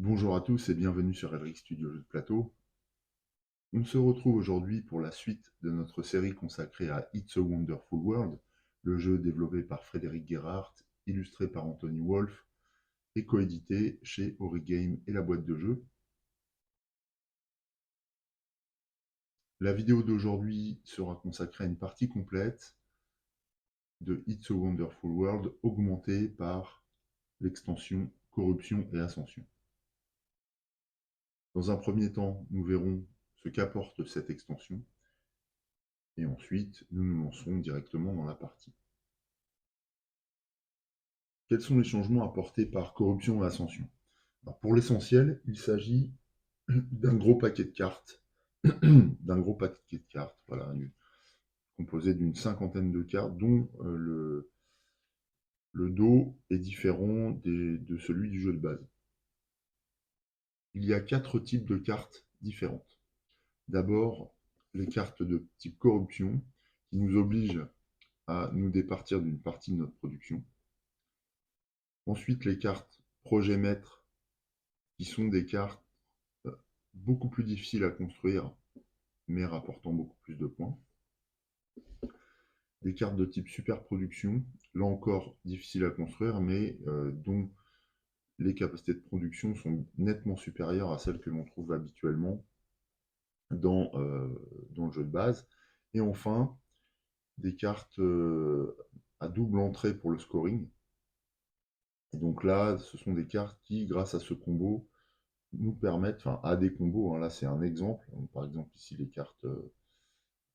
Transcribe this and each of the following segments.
Bonjour à tous et bienvenue sur Elric Studio Jeux de Plateau. On se retrouve aujourd'hui pour la suite de notre série consacrée à It's a Wonderful World, le jeu développé par Frédéric Gerhardt, illustré par Anthony Wolf et coédité chez Origame et la boîte de jeu. La vidéo d'aujourd'hui sera consacrée à une partie complète de It's a Wonderful World augmentée par l'extension Corruption et Ascension. Dans un premier temps, nous verrons ce qu'apporte cette extension. Et ensuite, nous nous lancerons directement dans la partie. Quels sont les changements apportés par Corruption et Ascension? Alors, pour l'essentiel, il s'agit d'un gros paquet de cartes, voilà, composé d'une cinquantaine de cartes, dont le dos est différent de celui du jeu de base. Il y a 4 types de cartes différentes. D'abord, les cartes de type Corruption, qui nous obligent à nous départir d'une partie de notre production. Ensuite, les cartes projet maître, qui sont des cartes beaucoup plus difficiles à construire, mais rapportant beaucoup plus de points. Des cartes de type super production, là encore difficiles à construire, mais dont les capacités de production sont nettement supérieures à celles que l'on trouve habituellement dans le jeu de base. Et enfin, des cartes à double entrée pour le scoring. Et donc là, ce sont des cartes qui, grâce à ce combo, nous permettent, enfin à des combos, hein, là c'est un exemple, donc, par exemple ici les cartes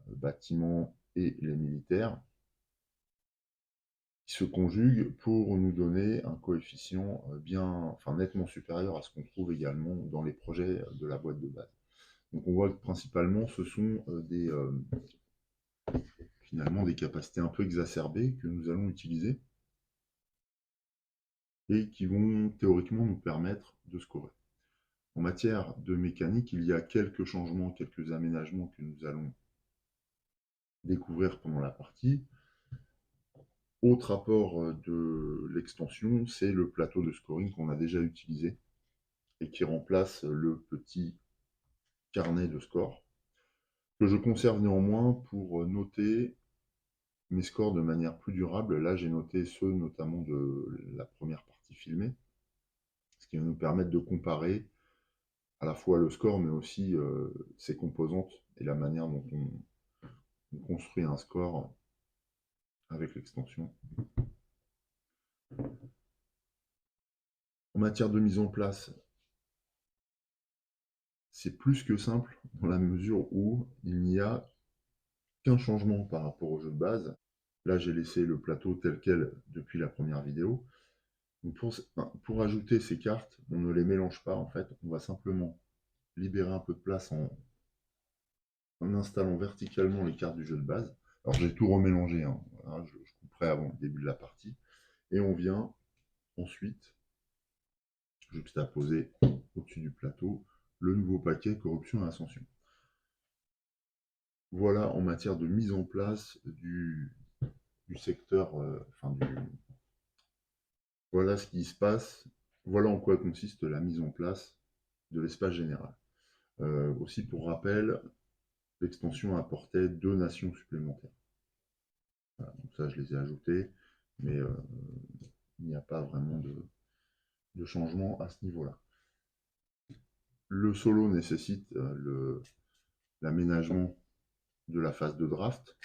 bâtiments et les militaires, qui se conjuguent pour nous donner un coefficient nettement supérieur à ce qu'on trouve également dans les projets de la boîte de base. Donc on voit que principalement ce sont finalement des capacités un peu exacerbées que nous allons utiliser et qui vont théoriquement nous permettre de scorer. En matière de mécanique, il y a quelques changements, quelques aménagements que nous allons découvrir pendant la partie. Autre apport de l'extension, c'est le plateau de scoring qu'on a déjà utilisé et qui remplace le petit carnet de score, que je conserve néanmoins pour noter mes scores de manière plus durable. Là, j'ai noté ceux notamment de la première partie filmée, ce qui va nous permettre de comparer à la fois le score, mais aussi ses composantes et la manière dont on construit un score avec l'extension. En matière de mise en place, c'est plus que simple dans la mesure où il n'y a qu'un changement par rapport au jeu de base. Là, j'ai laissé le plateau tel quel depuis la première vidéo. Pour ajouter ces cartes, on ne les mélange pas en fait. On va simplement libérer un peu de place en installant verticalement les cartes du jeu de base. Alors j'ai tout remélangé, hein. Voilà, je couperai avant le début de la partie. Et on vient ensuite juxtaposer au-dessus du plateau le nouveau paquet Corruption et Ascension. Voilà en matière de mise en place du secteur, voilà ce qui se passe, voilà en quoi consiste la mise en place de l'espace général. Aussi pour rappel, l'extension apportait 2 nations supplémentaires. Voilà, donc ça je les ai ajoutées, mais il n'y a pas vraiment de changement à ce niveau-là. Le solo nécessite l'aménagement de la phase de draft.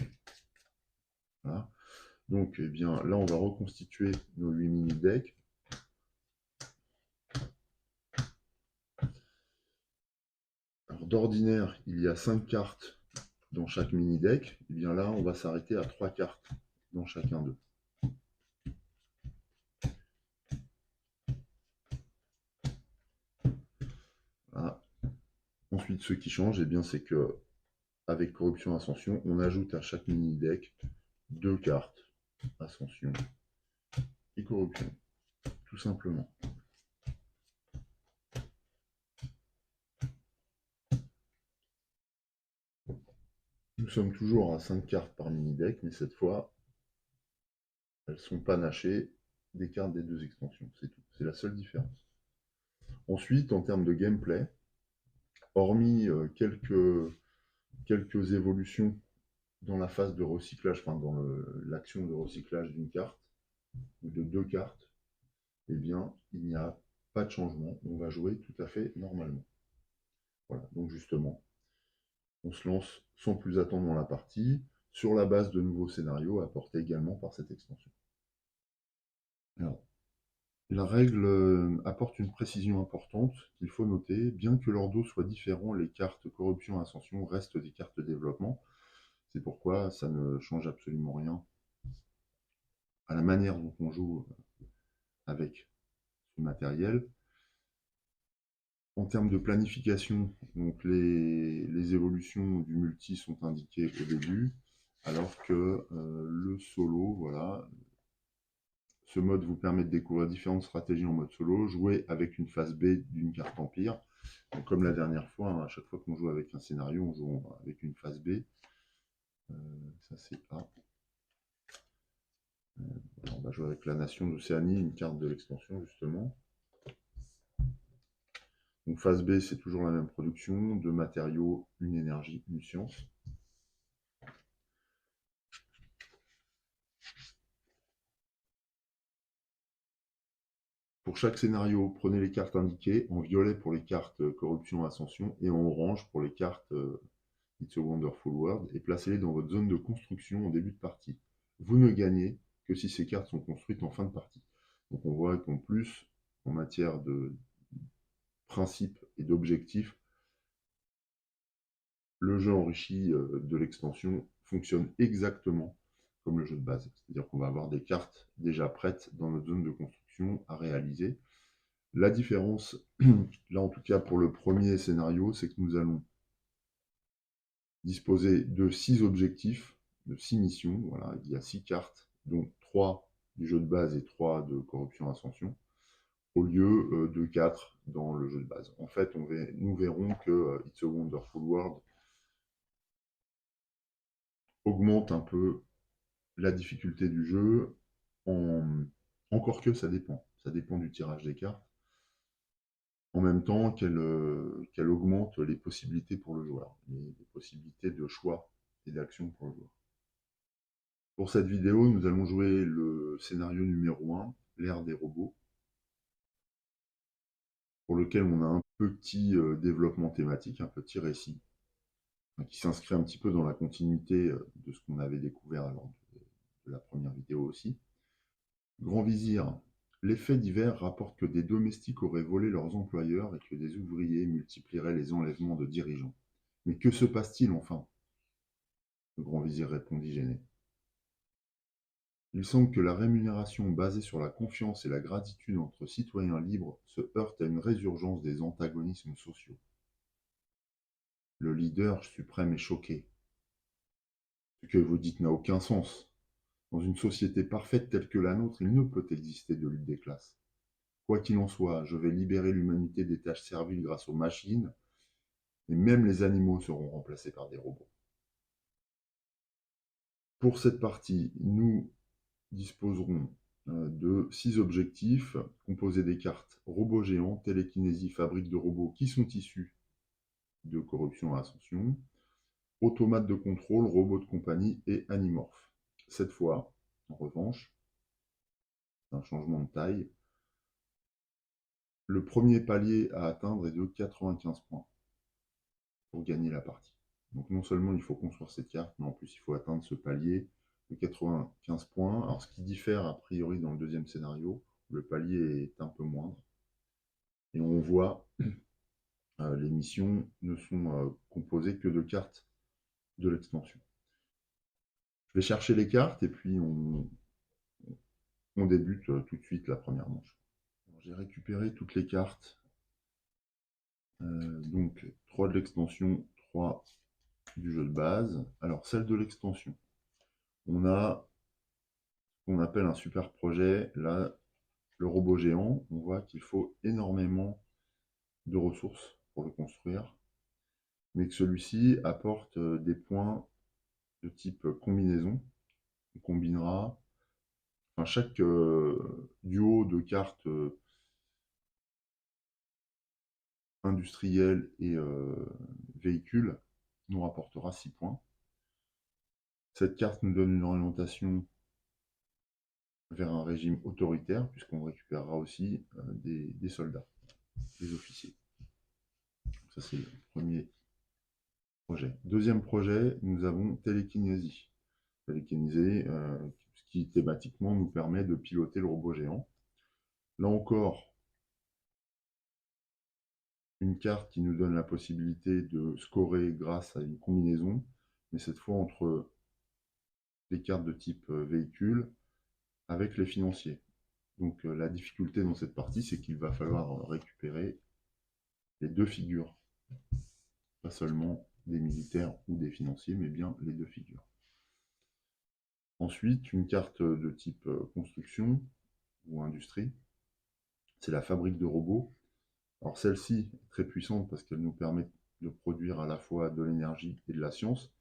Voilà. Donc eh bien, là on va reconstituer nos 8 mini-decks. D'ordinaire, il y a 5 cartes dans chaque mini-deck. Et bien là, on va s'arrêter à 3 cartes dans chacun d'eux. Voilà. Ensuite, ce qui change, eh bien, c'est que avec Corruption Ascension, on ajoute à chaque mini-deck 2 cartes Ascension et Corruption, tout simplement. Nous sommes toujours à 5 cartes par mini-deck, mais cette fois, elles sont panachées des cartes des 2 extensions, c'est tout. C'est la seule différence. Ensuite, en termes de gameplay, hormis quelques évolutions dans la phase de recyclage, enfin dans l'action de recyclage d'une carte ou de deux cartes, eh bien, il n'y a pas de changement. On va jouer tout à fait normalement. Voilà, donc justement, on se lance sans plus attendre dans la partie, sur la base de nouveaux scénarios apportés également par cette extension. Alors, la règle apporte une précision importante qu'il faut noter. Bien que leur dos soit différent, les cartes corruption et ascension restent des cartes développement. C'est pourquoi ça ne change absolument rien à la manière dont on joue avec ce matériel. En termes de planification, donc les évolutions du multi sont indiquées au début, alors que le solo, voilà, ce mode vous permet de découvrir différentes stratégies en mode solo, jouer avec une phase B d'une carte Empire. Donc, comme la dernière fois, hein, à chaque fois qu'on joue avec un scénario, on joue avec une phase B. Ça c'est A. On va jouer avec la nation d'Océanie, une carte de l'extension justement. Donc phase B, c'est toujours la même production, deux matériaux, une énergie, une science. Pour chaque scénario, prenez les cartes indiquées, en violet pour les cartes corruption ascension et en orange pour les cartes It's a Wonderful World, et placez-les dans votre zone de construction en début de partie. Vous ne gagnez que si ces cartes sont construites en fin de partie. Donc on voit qu'en plus, en matière de principes et d'objectifs, le jeu enrichi de l'extension fonctionne exactement comme le jeu de base. C'est-à-dire qu'on va avoir des cartes déjà prêtes dans notre zone de construction à réaliser. La différence, là en tout cas pour le premier scénario, c'est que nous allons disposer de 6 objectifs, de 6 missions. Voilà, il y a 6 cartes, dont 3 du jeu de base et 3 de corruption ascension, au lieu de 4 dans le jeu de base. En fait, nous verrons que It's a Wonderful World augmente un peu la difficulté du jeu, encore que ça dépend. Ça dépend du tirage des cartes. En même temps qu'elle augmente les possibilités pour le joueur, les possibilités de choix et d'action pour le joueur. Pour cette vidéo, nous allons jouer le scénario numéro 1, l'ère des robots, pour lequel on a un petit développement thématique, un petit récit, qui s'inscrit un petit peu dans la continuité de ce qu'on avait découvert lors de la première vidéo aussi. Grand vizir, les faits divers rapportent que des domestiques auraient volé leurs employeurs et que des ouvriers multiplieraient les enlèvements de dirigeants. Mais que se passe-t-il enfin? Le grand vizir répondit gêné. Il semble que la rémunération basée sur la confiance et la gratitude entre citoyens libres se heurte à une résurgence des antagonismes sociaux. Le leader suprême est choqué. Ce que vous dites n'a aucun sens. Dans une société parfaite telle que la nôtre, il ne peut exister de lutte des classes. Quoi qu'il en soit, je vais libérer l'humanité des tâches serviles grâce aux machines, et même les animaux seront remplacés par des robots. Pour cette partie, nous disposerons de 6 objectifs, composés des cartes robots géants, télékinésie, fabrique de robots qui sont issus de corruption à ascension, automates de contrôle, robots de compagnie et animorphes. Cette fois, en revanche, c'est un changement de taille. Le premier palier à atteindre est de 95 points pour gagner la partie. Donc non seulement il faut construire cette carte, mais en plus il faut atteindre ce palier de 95 points. Alors ce qui diffère a priori dans le deuxième scénario, le palier est un peu moindre. Et on voit les missions ne sont composées que de cartes de l'extension. Je vais chercher les cartes et puis on débute tout de suite la première manche. J'ai récupéré toutes les cartes. Donc 3 de l'extension, 3 du jeu de base. Alors celle de l'extension, on a ce qu'on appelle un super projet. Là, le robot géant, on voit qu'il faut énormément de ressources pour le construire, mais que celui-ci apporte des points de type combinaison. On combinera, enfin, chaque duo de cartes industriel et véhicule nous rapportera 6 points. Cette carte nous donne une orientation vers un régime autoritaire, puisqu'on récupérera aussi des soldats, des officiers. Ça, c'est le premier projet. Deuxième projet, nous avons télékinésie. Télékinésie, ce qui thématiquement nous permet de piloter le robot géant. Là encore, une carte qui nous donne la possibilité de scorer grâce à une combinaison, mais cette fois entre les cartes de type véhicule avec les financiers. Donc la difficulté dans cette partie, c'est qu'il va falloir récupérer les deux figures, pas seulement des militaires ou des financiers, mais bien les deux figures. Ensuite, une carte de type construction ou industrie, c'est la fabrique de robots. Alors celle-ci est très puissante parce qu'elle nous permet de produire à la fois de l'énergie et de la science,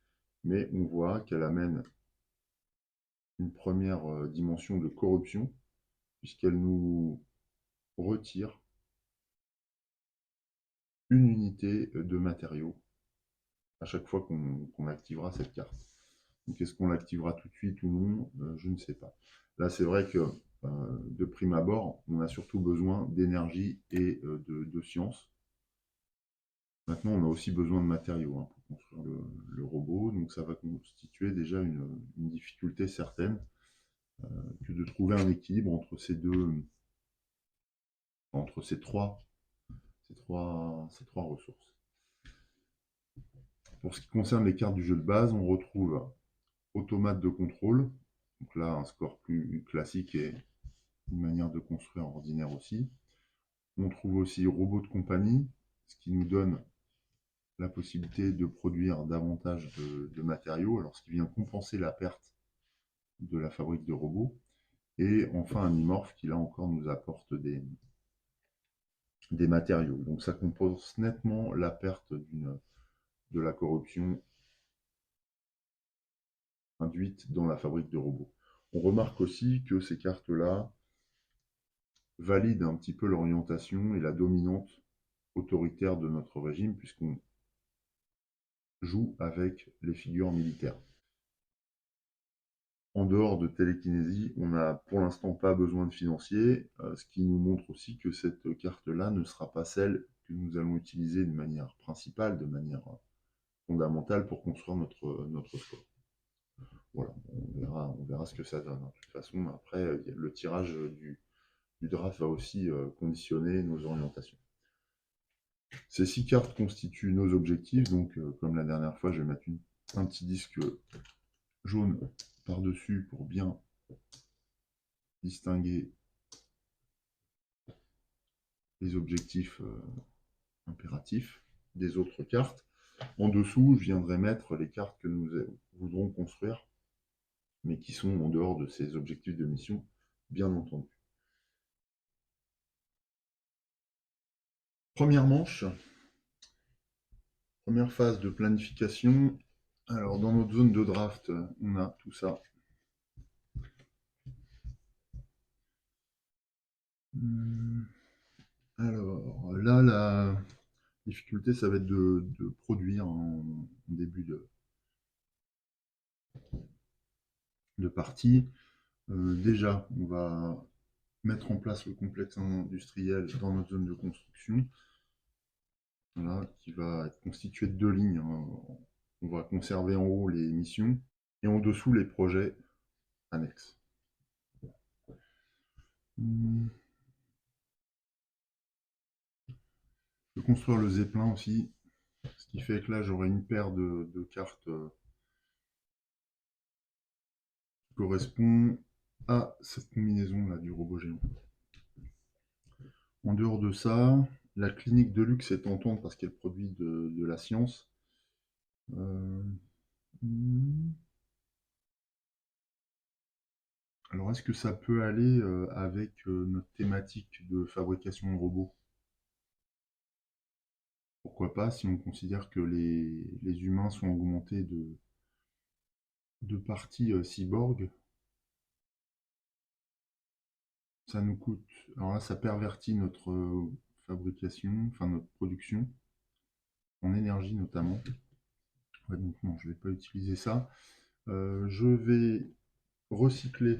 mais on voit qu'elle amène une première dimension de corruption, puisqu'elle nous retire une unité de matériaux à chaque fois qu'on activera cette carte. Donc est-ce qu'on l'activera tout de suite ou non? Je ne sais pas. Là, c'est vrai que de prime abord, on a surtout besoin d'énergie et de science. Maintenant, on a aussi besoin de matériaux pour construire le robot, donc ça va constituer déjà une difficulté certaine que de trouver un équilibre entre ces trois ressources. Pour ce qui concerne les cartes du jeu de base, on retrouve automate de contrôle, donc là un score plus classique et une manière de construire ordinaire aussi. On trouve aussi robot de compagnie, ce qui nous donne la possibilité de produire davantage de matériaux, alors ce qui vient compenser la perte de la fabrique de robots. Et enfin un imorphe qui là encore nous apporte des matériaux. Donc ça compense nettement la perte de la corruption induite dans la fabrique de robots. On remarque aussi que ces cartes-là valident un petit peu l'orientation et la dominante autoritaire de notre régime, puisqu'on joue avec les figures militaires. En dehors de télékinésie, on n'a pour l'instant pas besoin de financiers, ce qui nous montre aussi que cette carte-là ne sera pas celle que nous allons utiliser de manière principale, de manière fondamentale pour construire notre score. Voilà, on verra ce que ça donne. De toute façon, après, le tirage du draft va aussi conditionner nos orientations. Ces 6 cartes constituent nos objectifs, donc comme la dernière fois, je vais mettre un petit disque jaune par-dessus pour bien distinguer les objectifs impératifs des autres cartes. En dessous, je viendrai mettre les cartes que nous voudrons construire, mais qui sont en dehors de ces objectifs de mission, bien entendu. Première manche, première phase de planification. Alors, dans notre zone de draft, on a tout ça. Alors, là, la difficulté, ça va être de produire en début de partie. Déjà, on va mettre en place le complexe industriel dans notre zone de construction, voilà, qui va être constitué de 2 lignes. On va conserver en haut les missions et en dessous les projets annexes. Je vais construire le zeppelin aussi, ce qui fait que là j'aurai une paire de cartes qui correspond à cette combinaison là du robot géant. En dehors de ça, la clinique de luxe est tentante parce qu'elle produit de la science. Alors, est-ce que ça peut aller avec notre thématique de fabrication de robots? Pourquoi pas, si on considère que les humains sont augmentés de parties cyborg, ça nous coûte. Alors là, ça pervertit notre fabrication, enfin notre production, en énergie notamment. Ouais, donc non, je ne vais pas utiliser ça. Je vais recycler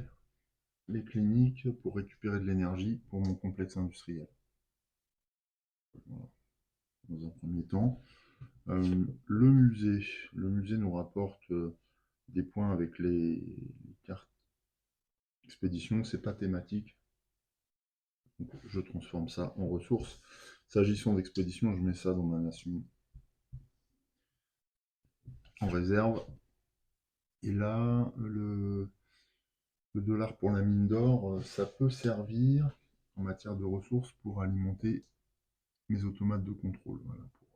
les cliniques pour récupérer de l'énergie pour mon complexe industriel. Voilà, dans un premier temps. Le musée nous rapporte des points avec les cartes expédition, c'est pas thématique. Donc, je transforme ça en ressources. S'agissant d'expédition, je mets ça dans ma nation en réserve. Et là, le dollar pour la mine d'or, ça peut servir en matière de ressources pour alimenter mes automates de contrôle. Voilà, pour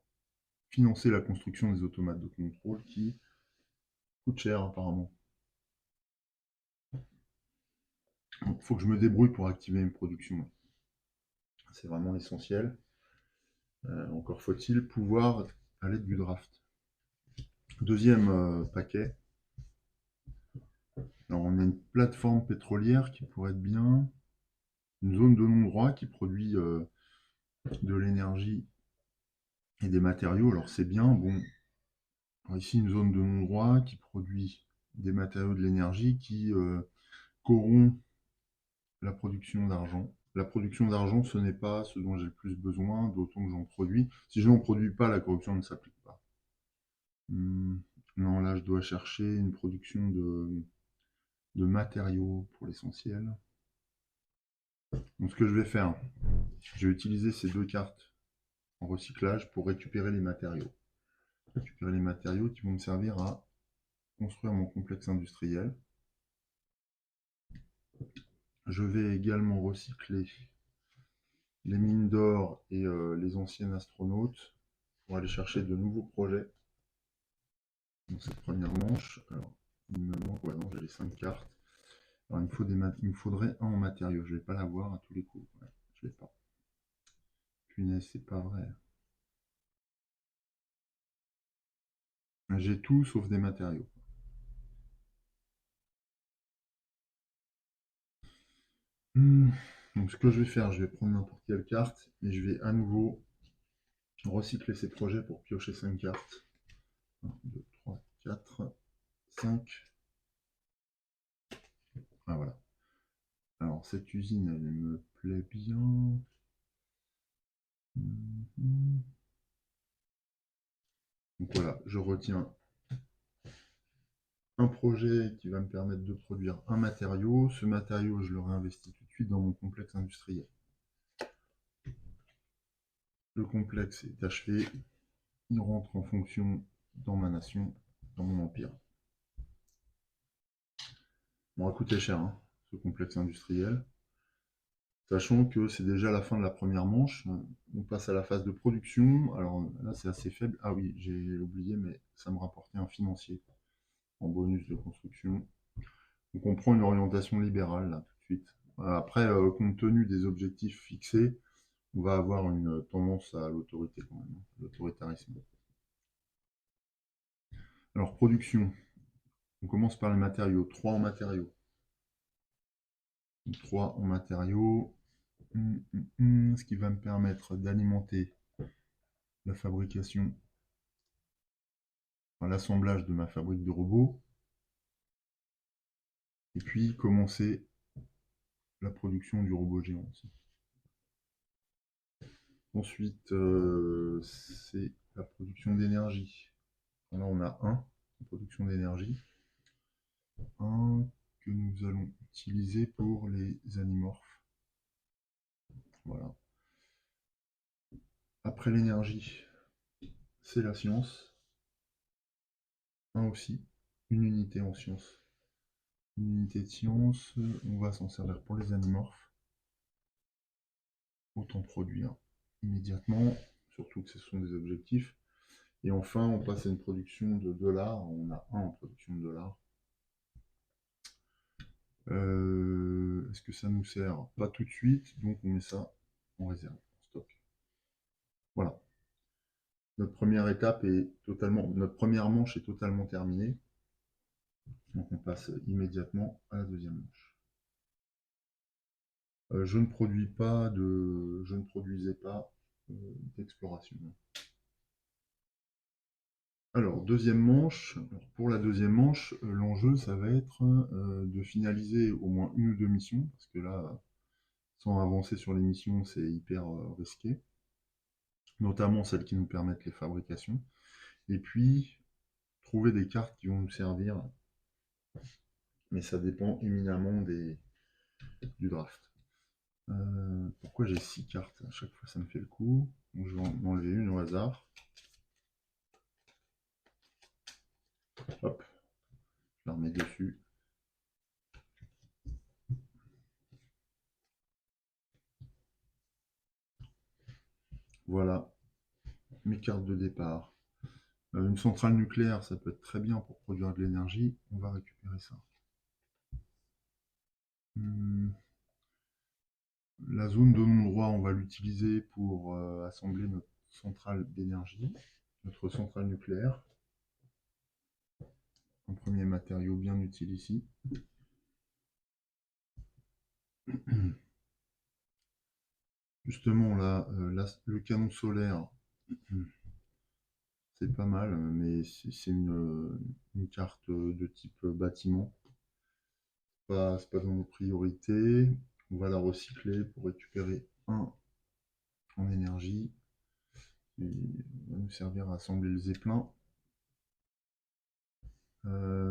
financer la construction des automates de contrôle qui coûtent cher apparemment. Il faut que je me débrouille pour activer une production. C'est vraiment l'essentiel. Encore faut-il pouvoir à l'aide du draft. Deuxième paquet. Alors on a une plateforme pétrolière qui pourrait être bien. Une zone de non-droit qui produit de l'énergie et des matériaux. Alors c'est bien. Bon, alors ici une zone de non-droit qui produit des matériaux, de l'énergie qui corrompt la production d'argent. La production d'argent, ce n'est pas ce dont j'ai le plus besoin, d'autant que j'en produis. Si je n'en produis pas, la corruption ne s'applique pas. Non, là, je dois chercher une production de matériaux pour l'essentiel. Donc, ce que je vais faire, je vais utiliser ces deux cartes en recyclage pour récupérer les matériaux. Récupérer les matériaux qui vont me servir à construire mon complexe industriel. Je vais également recycler les mines d'or et les anciens astronautes pour aller chercher de nouveaux projets dans cette première manche. Alors, il me manque, ouais, non, j'ai les 5 cartes. Alors, il me faudrait un en matériaux. Je ne vais pas l'avoir à tous les coups. Ouais, je ne l'ai pas. Punaise, c'est pas vrai. J'ai tout sauf des matériaux. Donc, ce que je vais faire, je vais prendre n'importe quelle carte et je vais à nouveau recycler ces projets pour piocher 5 cartes. 1, 2, 3, 4, 5. Ah voilà. Alors cette usine, elle me plaît bien. Donc voilà, je retiens un projet qui va me permettre de produire un matériau. Ce matériau, je le réinvestis tout de suite dans mon complexe industriel. Le complexe est achevé. Il rentre en fonction dans ma nation, dans mon empire. Bon, va coûter cher, hein, ce complexe industriel. Sachant que c'est déjà la fin de la première manche. On passe à la phase de production. Alors là, c'est assez faible. Ah oui, j'ai oublié, mais ça me rapportait un financier en bonus de construction. Donc on prend une orientation libérale, là, tout de suite. Après, compte tenu des objectifs fixés, on va avoir une tendance à l'autorité quand même, l'autoritarisme. Alors, production. On commence par les matériaux. 3 en matériaux. 3 en matériaux. Ce qui va me permettre d'alimenter la fabrication, enfin, l'assemblage de ma fabrique de robots. Et puis commencer la production du robot géant aussi. Ensuite, c'est la production d'énergie. Là, on a un en production d'énergie. Un que nous allons utiliser pour les animorphes. Voilà. Après l'énergie, c'est la science. Un aussi, une unité en science. Une unité de science, on va s'en servir pour les animorphes. Autant produire immédiatement, surtout que ce sont des objectifs. Et enfin, on passe à une production de dollars. On a un en production de dollars. Est-ce que ça nous sert? Pas tout de suite, donc on met ça en réserve, en stock. Voilà. Notre première étape est totalement, notre première manche est totalement terminée. Donc on passe immédiatement à la deuxième manche. Je ne produisais pas d'exploration. Alors, deuxième manche. Alors, pour la deuxième manche, l'enjeu, ça va être de finaliser au moins une ou deux missions, parce que là, sans avancer sur les missions, c'est hyper risqué, notamment celles qui nous permettent les fabrications. Et puis, trouver des cartes qui vont nous servir, mais ça dépend éminemment du draft. Pourquoi j'ai 6 cartes? À chaque fois, ça me fait le coup. Donc, je vais en enlever une au hasard. Hop, je la remets dessus. Voilà mes cartes de départ. Une centrale nucléaire, ça peut être très bien pour produire de l'énergie. On va récupérer ça. La zone de non-droit, on va l'utiliser pour assembler notre centrale d'énergie, notre centrale nucléaire. Un premier matériau bien utile ici. Justement, là, le canon solaire, c'est pas mal, mais c'est une carte de type bâtiment. C'est pas dans nos priorités. On va la recycler pour récupérer un en énergie. Qui va nous servir à assembler le zeppelin.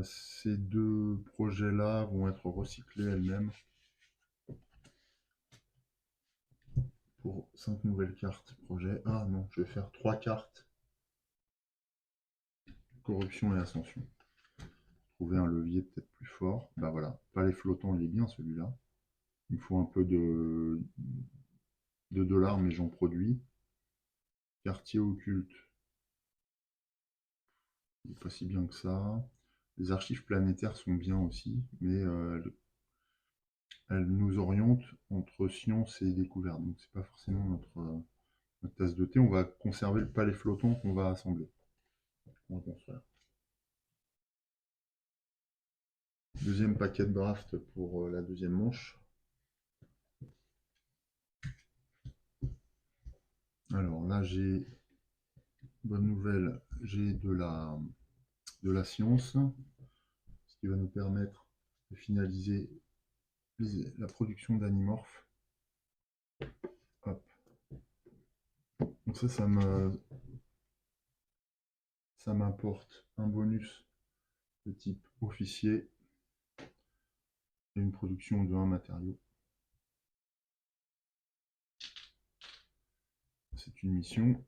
Ces deux projets-là vont être recyclés elles-mêmes pour 5 nouvelles cartes projet. Ah non, je vais faire 3 cartes. Corruption et ascension. Trouver un levier peut-être plus fort. Bah voilà, palais flottant, il est bien celui-là. Il me faut un peu de dollars, mais j'en produis. Quartier occulte. Il n'est pas si bien que ça. Les archives planétaires sont bien aussi, mais elles nous orientent entre science et découverte. Donc c'est pas forcément notre tasse de thé. On va conserver le palais flottant qu'on va assembler. On va construire. Deuxième paquet de draft pour la deuxième manche. Alors là, j'ai, bonne nouvelle, j'ai de la science, ce qui va nous permettre de finaliser la production d'animorphes. Hop. Donc ça m'apporte un bonus de type officier et une production de 1 matériau. C'est une mission.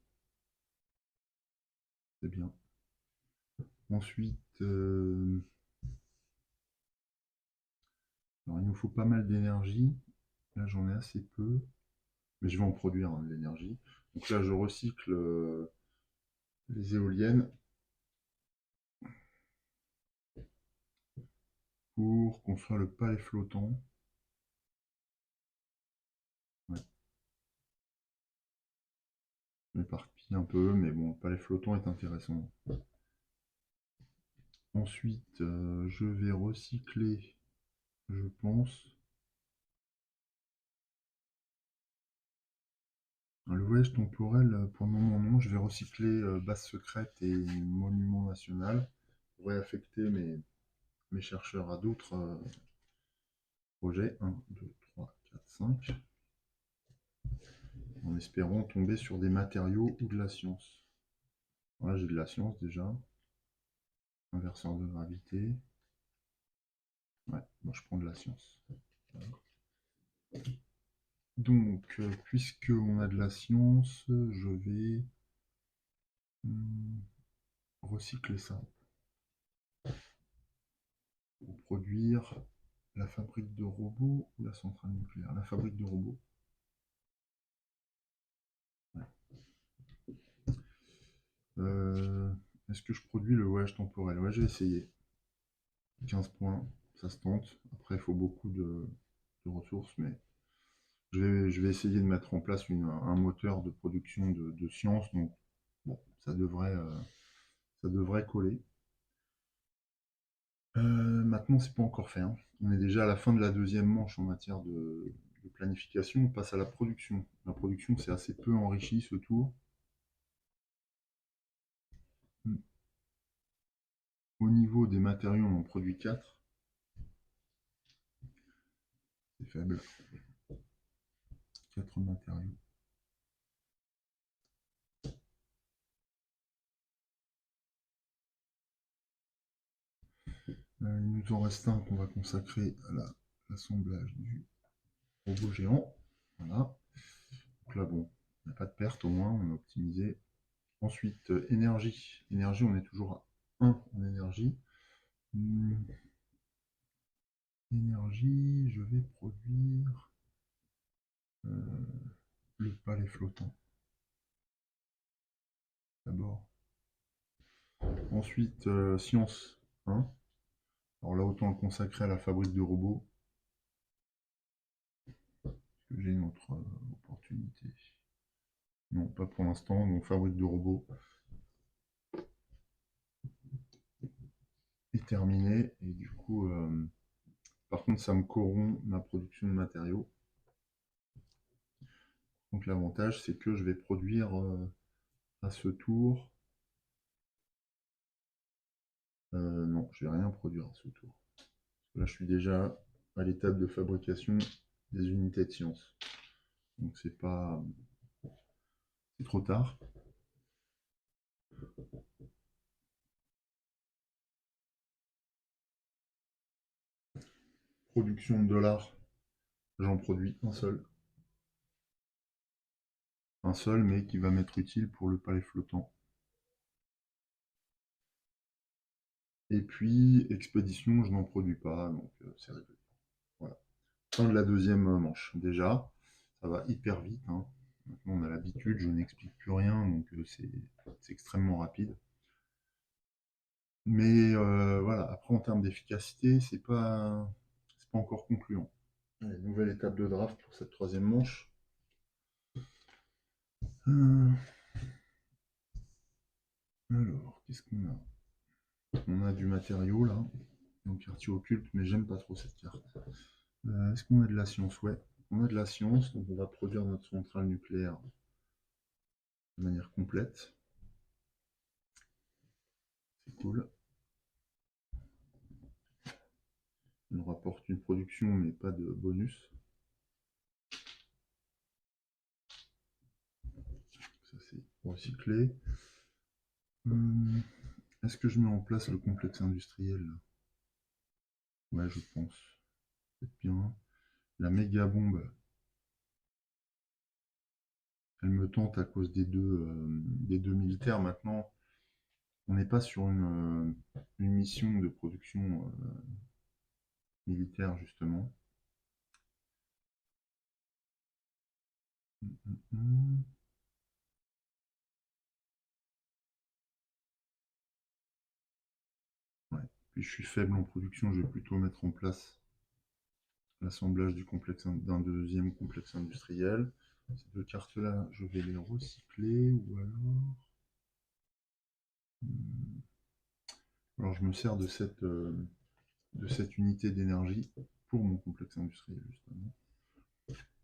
C'est bien. Ensuite, alors il nous faut pas mal d'énergie. Là, j'en ai assez peu, mais je vais en produire de l'énergie. Donc là, je recycle les éoliennes pour construire le palais flottant. Ouais. Je m'éparpille un peu, mais bon, le palais flottant est intéressant. Ensuite, je vais recycler, je pense, le voyage temporel. Pour le moment, non. Je vais recycler base secrète et monument national pour réaffecter mes chercheurs à d'autres projets. 1, 2, 3, 4, 5. En espérant tomber sur des matériaux ou de la science. Voilà, j'ai de la science déjà. Inverseur de gravité. Ouais, moi je prends de la science. Donc, puisqu'on a de la science, je vais recycler ça pour produire la fabrique de robots ou la centrale nucléaire. La fabrique de robots. Ouais. Est-ce que je produis le voyage temporel? Ouais, j'ai essayé. 15 points, ça se tente. Après, il faut beaucoup de ressources, mais je vais essayer de mettre en place un moteur de production de science. Donc, bon, ça devrait coller. Maintenant, c'est pas encore fait, hein. On est déjà à la fin de la deuxième manche en matière de de planification, on passe à la production. La production, c'est assez peu enrichi ce tour. Au niveau des matériaux, on en produit 4. C'est faible. 4 matériaux. Il nous en reste un qu'on va consacrer à l'assemblage du robot géant. Voilà. Donc là, bon, il n'y a pas de perte au moins, on a optimisé. Ensuite, énergie. Énergie, on est toujours à 1 en énergie. Énergie, je vais produire le palais flottant. D'abord. Ensuite, science 1. Alors là, autant le consacrer à la fabrique de robots. Est-ce que j'ai une autre opportunité? Non, pas pour l'instant. Donc, fabrique de robots est terminée. Et du coup, par contre, ça me corrompt ma production de matériaux. Donc, l'avantage, c'est que je vais produire à ce tour. Non, je vais rien produire à ce tour. Là, je suis déjà à l'étape de fabrication des unités de science. Donc c'est pas... c'est trop tard. Production de dollars, j'en produis un seul. Un seul, mais qui va m'être utile pour le palais flottant. Et puis, expédition, je n'en produis pas, donc c'est réglé. Voilà. Fin de la deuxième manche. Déjà, ça va hyper vite. Hein. Maintenant, on a l'habitude, je n'explique plus rien, donc c'est extrêmement rapide. Mais voilà, après, en termes d'efficacité, c'est pas encore concluant. Allez, nouvelle étape de draft pour cette troisième manche. Alors, qu'est-ce qu'on a? On a du matériau là, donc quartier occulte, mais j'aime pas trop cette carte. Est-ce qu'on a de la science? Ouais, on a de la science, donc on va produire notre centrale nucléaire de manière complète. C'est cool. Il nous rapporte une production, mais pas de bonus. Ça c'est recyclé. Est-ce que je mets en place le complexe industriel là? Ouais, je pense. C'est bien. La méga bombe, elle me tente à cause des deux militaires. Maintenant, on n'est pas sur une mission de production militaire, justement. Ouais. Puis je suis faible en production, je vais plutôt mettre en place l'assemblage d'un deuxième complexe industriel. Ces deux cartes-là, je vais les recycler ou alors... Alors je me sers de cette unité d'énergie pour mon complexe industriel, justement.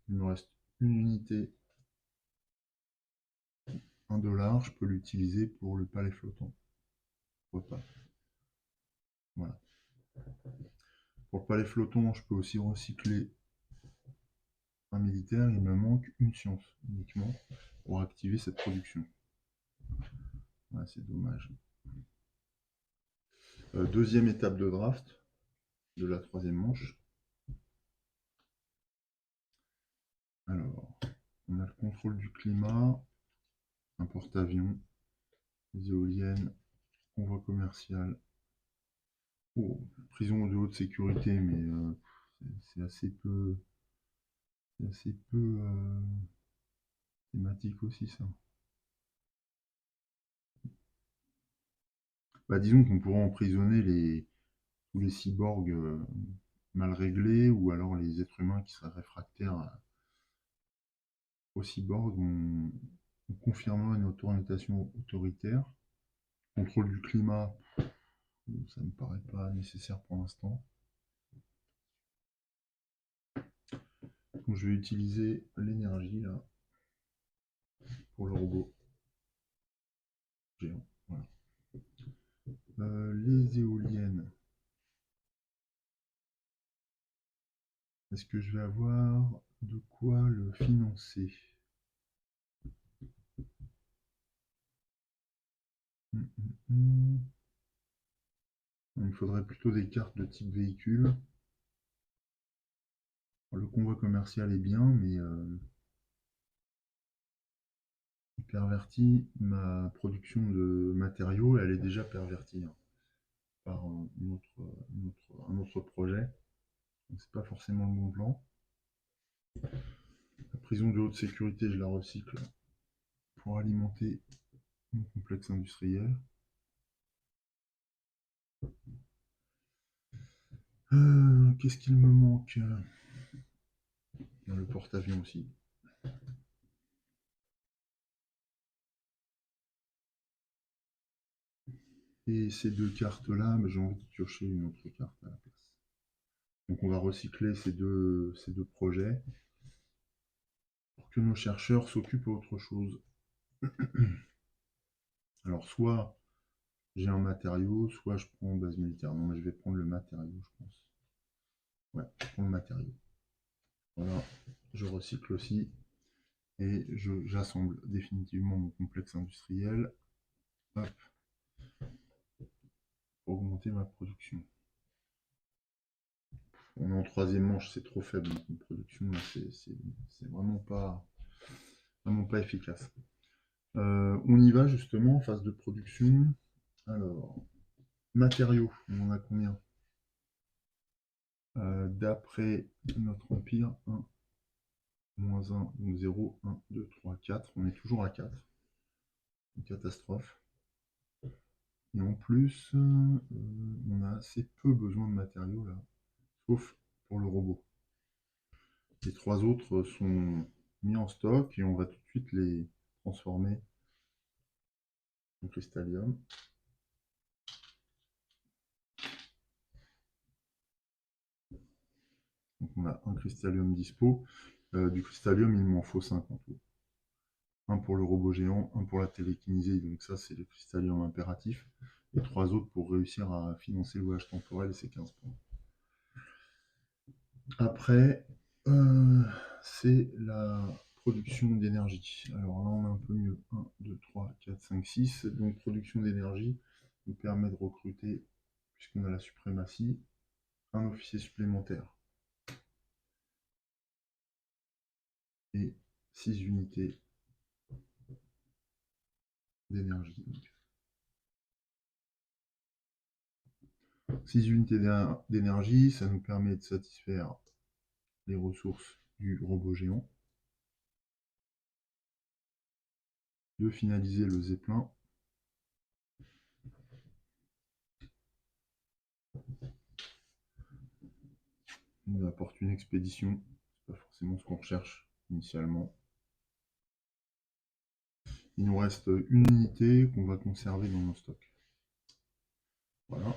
Il me reste une unité, 1 $, je peux l'utiliser pour le palais flottant. Pourquoi pas. Voilà. Pour le palais flottant, je peux aussi recycler un militaire. Il me manque une science uniquement pour activer cette production. Ouais, c'est dommage. Deuxième étape de draft de la troisième manche. Alors, on a le contrôle du climat, un porte-avions, les éoliennes, convoi commercial. Oh, prison de haute sécurité, mais c'est assez peu thématique aussi ça. Bah, disons qu'on pourrait emprisonner tous les cyborgs mal réglés ou alors les êtres humains qui seraient réfractaires aux cyborgs en confirmant une orientation autoritaire. Contrôle du climat, ça ne me paraît pas nécessaire pour l'instant. Donc, je vais utiliser l'énergie là pour le robot géant. Voilà. Les éoliennes. Est-ce que je vais avoir de quoi le financer? Il faudrait plutôt des cartes de type véhicule. Le convoi commercial est bien, mais il pervertit ma production de matériaux. Elle est déjà pervertie par un autre projet. Donc c'est pas forcément le bon plan. La prison de haute sécurité, je la recycle pour alimenter mon complexe industriel. Qu'est-ce qu'il me manque? Le porte-avions aussi. Et ces deux cartes-là, j'ai envie de piocher une autre carte à la place. Donc on va recycler ces deux projets pour que nos chercheurs s'occupent d'autre chose. Alors soit j'ai un matériau, soit je prends base militaire. Non, mais je vais prendre le matériau, je pense. Ouais, je prends le matériau. Voilà, je recycle aussi. Et j'assemble définitivement mon complexe industriel. Hop. Pour augmenter ma production. On est en troisième manche, c'est trop faible une production, c'est vraiment pas efficace. On y va justement, phase de production. Alors, matériaux, on en a combien? D'après notre empire, 1, moins 1, donc 0, 1, 2, 3, 4. On est toujours à 4. Une catastrophe. Et en plus, on a assez peu besoin de matériaux là, sauf pour le robot. Les trois autres sont mis en stock et on va tout de suite les transformer en cristallium. Donc on a un cristallium dispo. Du cristallium, il m'en faut 5 en tout. Un pour le robot géant, un pour la télékinésie, donc ça c'est le cristallium impératif, et 3 autres pour réussir à financer le voyage temporel et ses 15 points. Après, c'est la production d'énergie. Alors là, on a un peu mieux. 1, 2, 3, 4, 5, 6. Donc, production d'énergie nous permet de recruter, puisqu'on a la suprématie, un officier supplémentaire. Et 6 unités d'énergie. 6 unités d'énergie, ça nous permet de satisfaire les ressources du robot géant, de finaliser le zeppelin, on apporte une expédition, c'est pas forcément ce qu'on recherche initialement. Il nous reste une unité qu'on va conserver dans nos stocks. Voilà.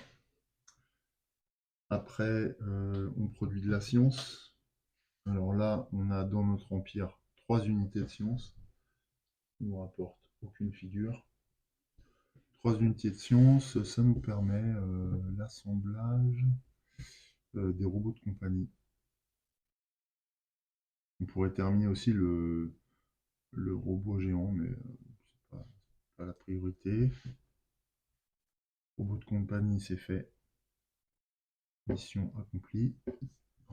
Après, on produit de la science. Alors là, on a dans notre empire 3 unités de science. On ne nous rapporte aucune figure. 3 unités de science, ça nous permet l'assemblage des robots de compagnie. On pourrait terminer aussi le robot géant, mais c'est pas la priorité. Robot de compagnie, c'est fait. Mission accomplie.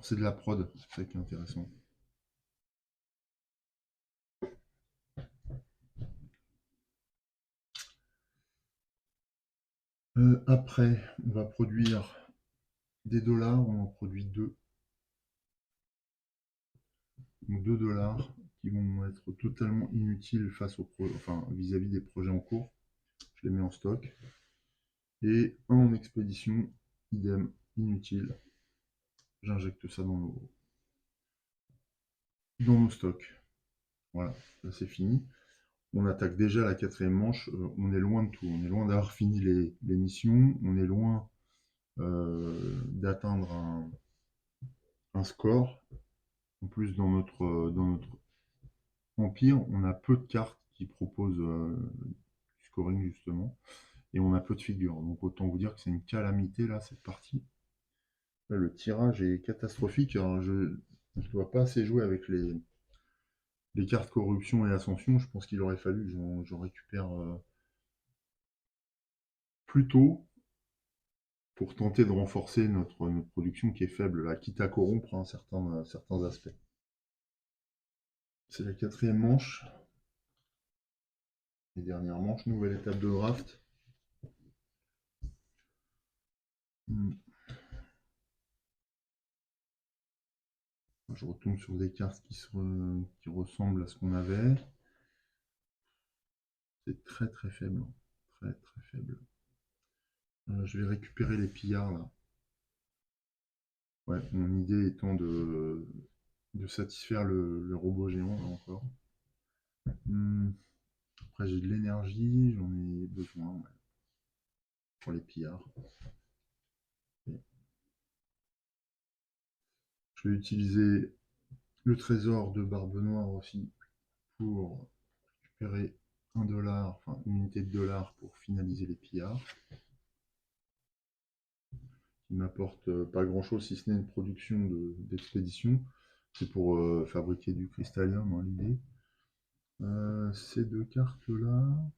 C'est de la prod, c'est ça qui est intéressant. Après, on va produire des dollars, on en produit 2. Donc 2 dollars qui vont être totalement inutiles face vis-à-vis des projets en cours. Je les mets en stock. Et un en expédition, idem, inutile. J'injecte ça dans nos stocks. Voilà, là c'est fini. On attaque déjà la 4e manche, on est loin de tout, on est loin d'avoir fini les missions, on est loin d'atteindre un score. En plus, dans notre empire, on a peu de cartes qui proposent du scoring, justement, et on a peu de figures. Donc autant vous dire que c'est une calamité, là, cette partie. Là, le tirage est catastrophique. Alors, je ne dois pas assez jouer avec les cartes corruption et ascension. Je pense qu'il aurait fallu que j'en récupère plus tôt pour tenter de renforcer notre production qui est faible, là, quitte à corrompre certains aspects. C'est la quatrième manche, les dernières manches, nouvelle étape de draft. Je retombe sur des cartes qui ressemblent à ce qu'on avait. C'est très très faible. Très très faible. Je vais récupérer les pillards là. Ouais, mon idée étant de satisfaire le robot géant là encore. Après j'ai de l'énergie, j'en ai besoin ouais, pour les pillards. Et je vais utiliser le trésor de Barbe Noire aussi pour récupérer 1 $, enfin une unité de dollar pour finaliser les pillards. Qui m'apporte pas grand chose si ce n'est une production d'expédition. C'est pour fabriquer du cristallium, hein, l'idée. Ces deux cartes-là,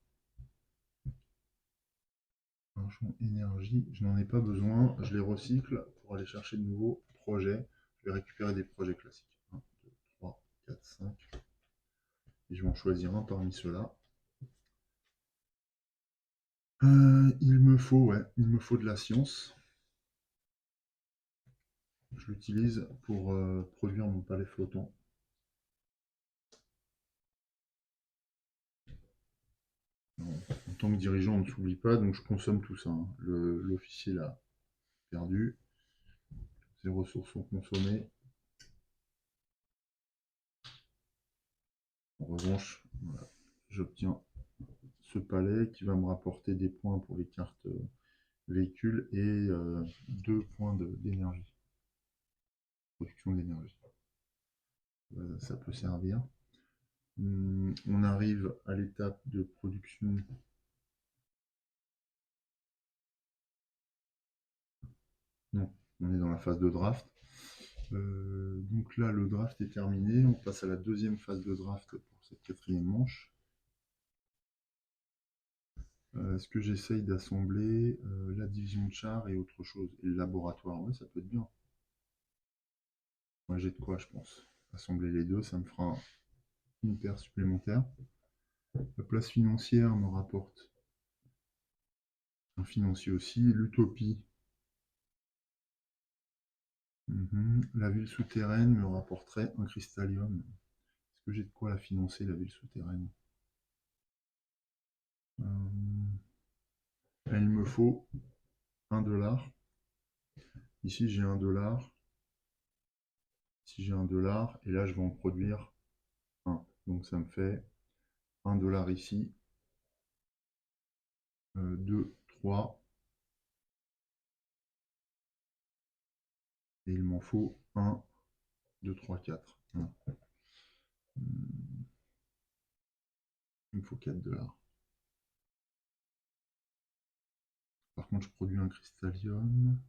argent, énergie, je n'en ai pas besoin. Je les recycle pour aller chercher de nouveaux projets. Je vais récupérer des projets classiques. 1, 2, 3, 4, 5. Et je vais en choisir un parmi ceux-là. Il me faut de la science. Je l'utilise pour produire mon palais flottant. En tant que dirigeant, on ne s'oublie pas, donc je consomme tout ça, hein. L'officier là, perdu. Ces ressources sont consommées. En revanche, voilà, j'obtiens ce palais qui va me rapporter des points pour les cartes véhicules et 2 points d'énergie. Production d'énergie. Ça peut servir. On arrive à l'étape de production. Non, on est dans la phase de draft. Donc là, le draft est terminé. On passe à la deuxième phase de draft pour cette quatrième manche. Est-ce que j'essaye d'assembler la division de chars et autre chose? Et le laboratoire, ouais, ça peut être bien. Moi, j'ai de quoi, je pense. Assembler les deux, ça me fera une paire supplémentaire. La place financière me rapporte un financier aussi. L'utopie. La ville souterraine me rapporterait un cristallium. Est-ce que j'ai de quoi la financer, la ville souterraine? Il me faut 1 $. Ici, j'ai 1 $. Ici, j'ai 1 $. Et là, je vais en produire 1. Donc, ça me fait 1 $ ici. 2, 3. Et il m'en faut 1, 2, 3, 4. Il me faut 4 $. Par contre, je produis un cristallium.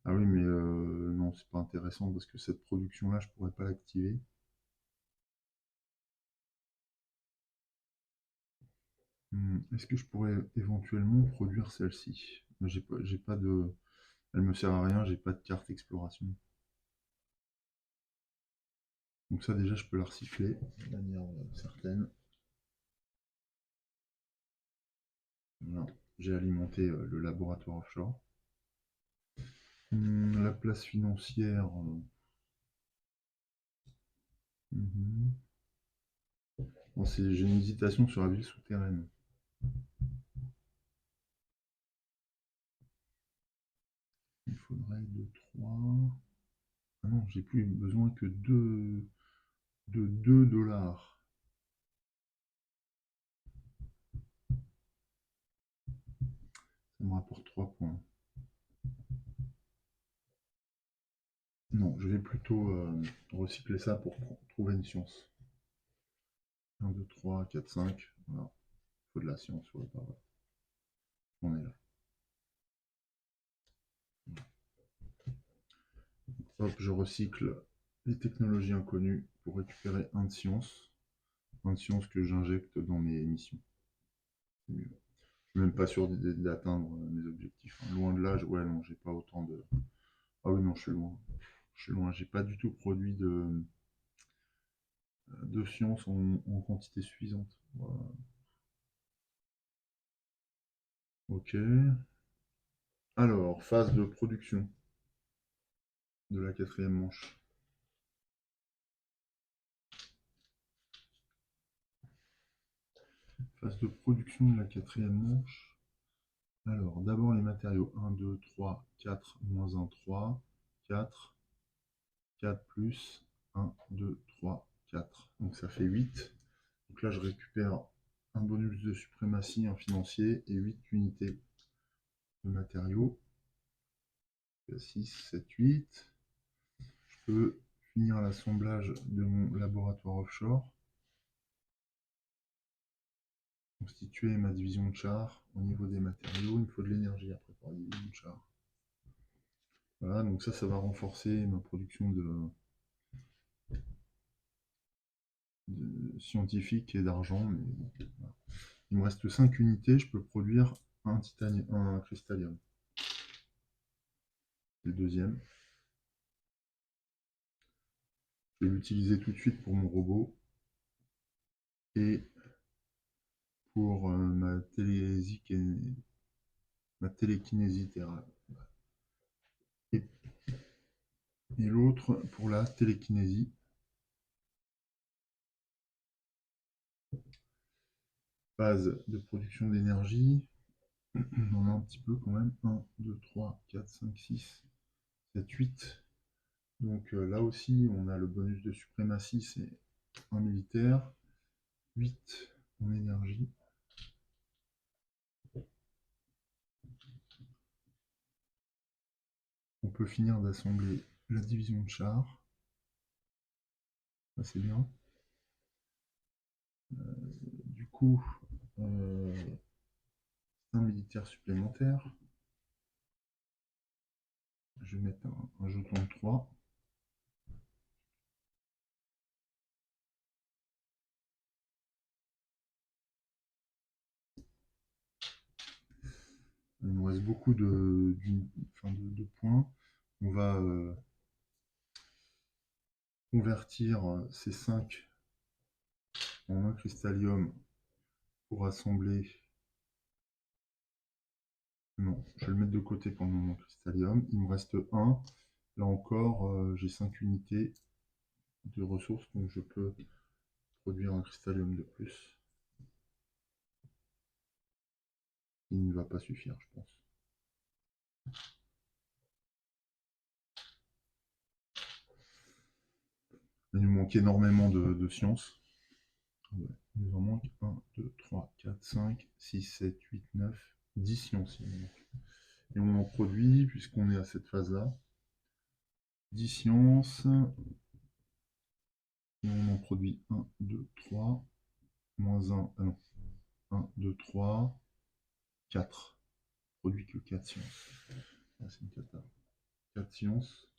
Ah oui, mais non, c'est pas intéressant parce que cette production-là, je pourrais pas l'activer. Est-ce que je pourrais éventuellement produire celle-ci? J'ai pas de. Elle me sert à rien, j'ai pas de carte exploration. Donc ça déjà je peux la recycler de manière certaine. Voilà. J'ai alimenté le laboratoire offshore. La place financière. Bon, j'ai une hésitation sur la ville souterraine. Il faudrait 2, 3. Ah non, j'ai plus besoin que de 2 $. Ça me rapporte 3 points. Non, je vais plutôt recycler ça pour trouver une science. 1, 2, 3, 4, 5. Voilà. Il faut de la science, ouais, bah, voilà. On est là. Hop, je recycle les technologies inconnues pour récupérer un de science. Un de science que j'injecte dans mes missions. C'est mieux. Je suis même pas sûr d'atteindre mes objectifs, hein. Loin de là, ouais, non, j'ai pas autant de. Ah oui, non, je suis loin. Je suis loin. J'ai pas du tout produit de science en quantité suffisante. Voilà. Ok. Alors, phase de production de la quatrième manche. Phase de production de la quatrième manche. Alors, d'abord les matériaux. 1, 2, 3, 4, moins 1, 3, 4, 4 plus 1, 2, 3, 4. Donc ça fait 8. Donc là, je récupère un bonus de suprématie en financier et 8 unités de matériaux. 6, 7, 8. Je peux finir l'assemblage de mon laboratoire offshore. Constituer ma division de char au niveau des matériaux. Il me faut de l'énergie après pour la division de char. Voilà, donc ça va renforcer ma production de scientifique et d'argent. Mais bon, voilà. Il me reste 5 unités, je peux produire un cristallium. Le deuxième. Je vais l'utiliser tout de suite pour mon robot et pour ma télékinésithérapie. Et l'autre pour la télékinésie. Phase de production d'énergie. On en a un petit peu quand même. 1, 2, 3, 4, 5, 6, 7, 8. Donc là aussi, on a le bonus de suprématie, c'est un militaire. 8 en énergie. On peut finir d'assembler la division de chars. Ça, c'est bien. Du coup, un militaire supplémentaire. Je vais mettre un jeton de 3. Il nous reste beaucoup de points. On va convertir ces 5 en un cristallium pour assembler. Non, je vais le mettre de côté pendant mon cristallium. Il me reste 1. Là encore, j'ai 5 unités de ressources, donc je peux produire un cristallium de plus. Il ne va pas suffire, je pense. Il nous manque énormément de sciences. Ouais, il nous en manque 1, 2, 3, 4, 5, 6, 7, 8, 9, 10 sciences. Et on en produit, puisqu'on est à cette phase-là, 10 sciences. Et on en produit 1, 2, 3, moins 1, ah non, 1, 2, 3, 4. On produit que 4 sciences. Ah, c'est une cata. 4 sciences.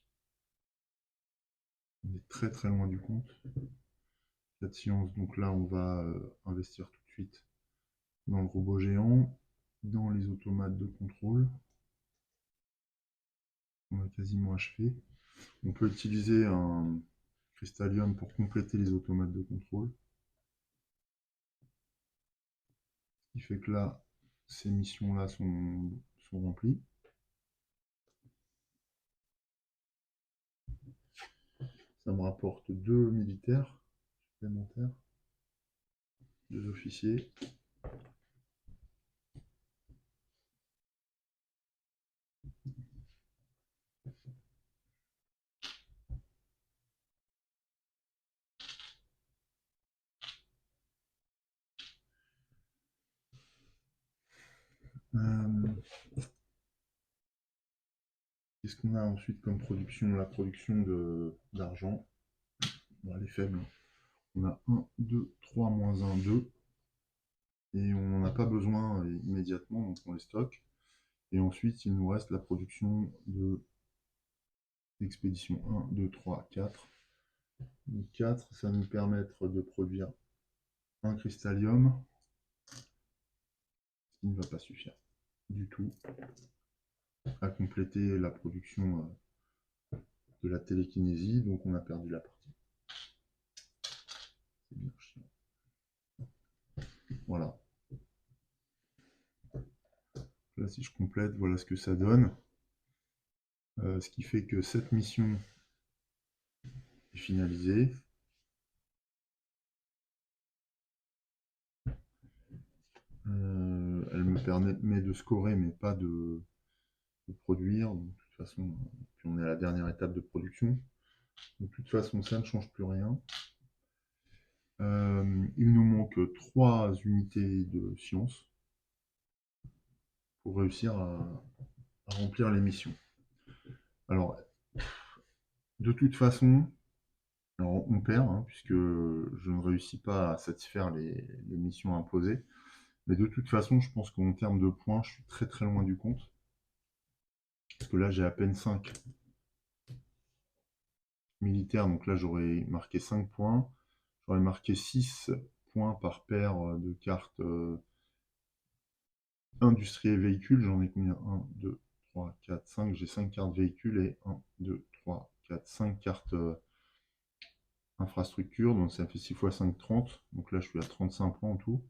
On est très très loin du compte. 4 sciences, donc là on va investir tout de suite dans le robot géant, dans les automates de contrôle. On a quasiment achevé. On peut utiliser un cristallium pour compléter les automates de contrôle. Ce qui fait que là, ces missions-là sont remplies. Ça me rapporte 2 militaires supplémentaires, 2 officiers. Qu'est-ce qu'on a ensuite comme production? La production d'argent. Bon, elle est faible. On a 1, 2, 3, moins 1, 2. Et on n'en a pas besoin immédiatement, donc on les stocke. Et ensuite, il nous reste la production d'expédition 1, 2, 3, 4. Donc 4, ça va nous permettre de produire un cristallium, ce qui ne va pas suffire du tout à compléter la production de la télékinésie, donc on a perdu la partie. C'est bien chiant. Voilà. Là, si je complète, voilà ce que ça donne. Ce qui fait que cette mission est finalisée. Elle me permet de scorer, mais pas de produire. Donc, de toute façon, puis on est à la dernière étape de production. Donc, de toute façon, ça ne change plus rien. Il nous manque 3 unités de science pour réussir à remplir les missions. Alors, de toute façon, alors on perd, hein, puisque je ne réussis pas à satisfaire les missions imposées. Mais de toute façon, je pense qu'en termes de points, je suis très très loin du compte. Parce que là, j'ai à peine 5 militaires, donc là, j'aurais marqué 5 points. J'aurais marqué 6 points par paire de cartes industrie et véhicules. J'en ai combien? 1, 2, 3, 4, 5. J'ai 5 cartes véhicules et 1, 2, 3, 4, 5 cartes infrastructure. Donc ça fait 6 x 5, 30. Donc là, je suis à 35 points en tout.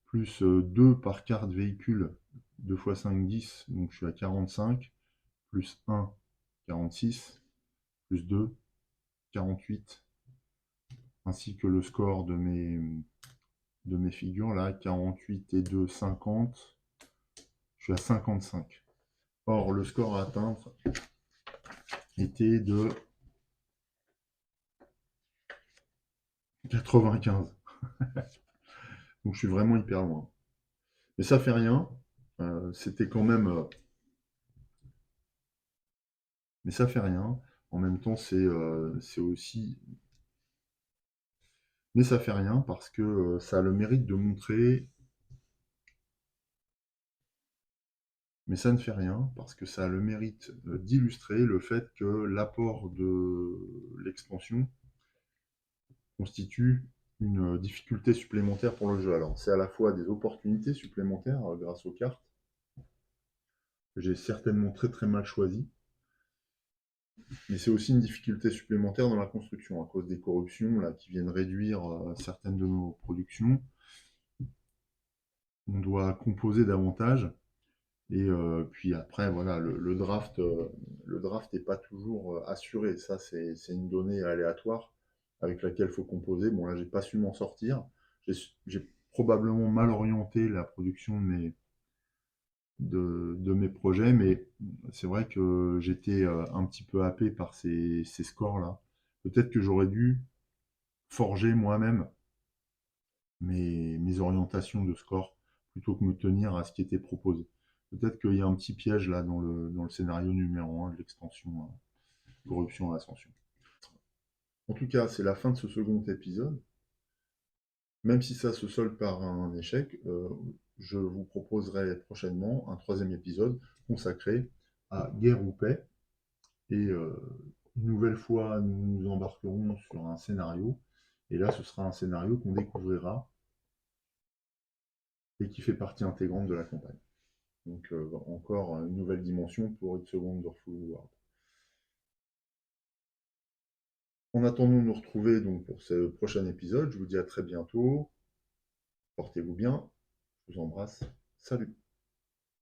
Plus 2 par carte véhicule. 2 x 5, 10. Donc je suis à 45. Plus 1, 46. Plus 2, 48. Ainsi que le score de mes figures. Là, 48 et 2, 50. Je suis à 55. Or, le score à atteindre était de 95. Donc je suis vraiment hyper loin. Mais ça fait rien. C'était quand même... mais ça fait rien. En même temps, c'est aussi... Mais ça fait rien parce que ça a le mérite de montrer... Mais ça ne fait rien parce que ça a le mérite d'illustrer le fait que l'apport de l'expansion constitue une difficulté supplémentaire pour le jeu. Alors, c'est à la fois des opportunités supplémentaires grâce aux cartes, que j'ai certainement très très mal choisi, mais c'est aussi une difficulté supplémentaire dans la construction, à cause des corruptions là, qui viennent réduire certaines de nos productions. On doit composer davantage, et puis après, voilà, le draft n'est pas toujours assuré. Ça, c'est une donnée aléatoire avec laquelle il faut composer. Bon, là, j'ai pas su m'en sortir. J'ai probablement mal orienté la production de mes projets, mais c'est vrai que j'étais un petit peu happé par ces scores-là. Peut-être que j'aurais dû forger moi-même mes orientations de score plutôt que me tenir à ce qui était proposé. Peut-être qu'il y a un petit piège là dans le scénario numéro 1 de l'extension Corruption à Ascension. En tout cas, c'est la fin de ce second épisode. Même si ça se solde par un échec, je vous proposerai prochainement un troisième épisode consacré à Guerre ou Paix. Et une nouvelle fois, nous nous embarquerons sur un scénario. Et là, ce sera un scénario qu'on découvrira et qui fait partie intégrante de la campagne. Donc encore une nouvelle dimension pour It's a Wonderful World. En attendant de nous retrouver donc, pour ce prochain épisode, je vous dis à très bientôt. Portez-vous bien. Je vous embrasse. Salut.